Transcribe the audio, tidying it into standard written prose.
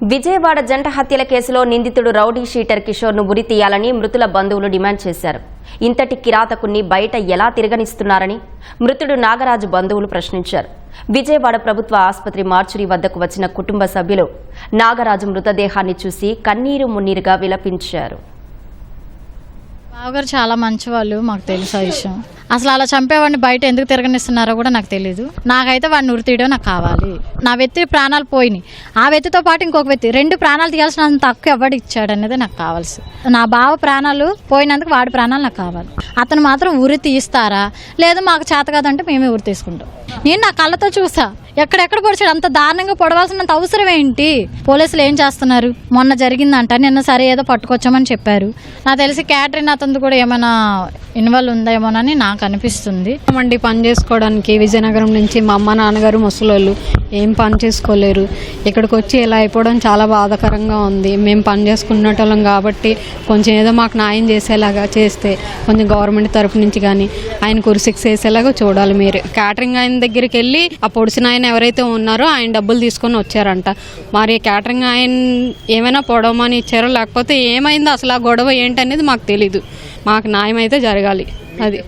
విజయవాడ జంట హత్యల కేసులో నిందితుడు రౌడీ షీటర్ కిషోర్ను ఉరి తీయాలని మృతుల బంధువులు డిమాండ్ చేశారు. ఇంతటి కిరాతకుణ్ణి బయట ఎలా తిరగనిస్తున్నారని మృతుడు నాగరాజు బంధువులు ప్రశ్నించారు. విజయవాడ ప్రభుత్వ ఆసుపత్రి మార్చురీ వద్దకు వచ్చిన కుటుంబ సభ్యులు నాగరాజు మృతదేహాన్ని చూసి కన్నీరు మున్నీరుగా విలపించారు. బావగారు చాలా మంచివాళ్ళు, మాకు తెలుసు ఆ విషయం. అసలు అలా చంపేవాడిని బయట ఎందుకు తిరగనిస్తున్నారో కూడా నాకు తెలియదు. నాకైతే వాడిని ఉరి తీయడం నాకు కావాలి. నా వ్యక్తి ప్రాణాలు పోయినాయి, ఆ వ్యక్తితో పాటు ఇంకొక వ్యక్తి 2 ప్రాణాలు తీయాల్సినంత హక్కు ఎవడు ఇచ్చాడు అనేది నాకు కావాల్సి. నా బావ ప్రాణాలు పోయినందుకు వాడి ప్రాణాలు నాకు కావాలి. అతను మాత్రం ఉరి తీస్తారా లేదు మాకు చేత కాదంటే మేమే ఉరి తీసుకుంటాం. నేను నా కళ్ళతో చూసా ఎక్కడెక్కడ పొడిచాడు. అంత దారుణంగా పొడవాల్సినంత అవసరం ఏంటి? పోలీసులు ఏం చేస్తున్నారు? మొన్న జరిగిందంట, నిన్న సరే ఏదో పట్టుకొచ్చామని చెప్పారు. నాకు తెలిసి క్యాటరిన్ అతను కూడా ఏమైనా ఇన్వాల్వ్ ఉందేమోనని నాకు అనిపిస్తుంది. మండి పని చేసుకోవడానికి విజయనగరం నుంచి మా అమ్మ నాన్నగారు ముసలోళ్ళు ఏం పని చేసుకోలేరు. ఇక్కడికి వచ్చి ఇలా అయిపోవడం చాలా బాధాకరంగా ఉంది. మేము పని చేసుకున్నటోళ్ళం కాబట్టి కొంచెం ఏదో మాకు న్యాయం చేసేలాగా చేస్తే కొంచెం గవర్నమెంట్ తరఫు నుంచి కానీ ఆయన కురిసిక్స్ వేసేలాగా చూడాలి. మీరు క్యాటరింగ్ ఆయన దగ్గరికి వెళ్ళి ఆ పొడిసిన ఆయన ఎవరైతే ఉన్నారో ఆయన డబ్బులు తీసుకొని వచ్చారంట. మరి క్యాటరింగ్ ఆయన ఏమైనా పొడవమని ఇచ్చారో లేకపోతే ఏమైందో అసలు ఆ గొడవ ఏంటనేది మాకు తెలీదు. మాకు న్యాయం అయితే జరగాలి. అది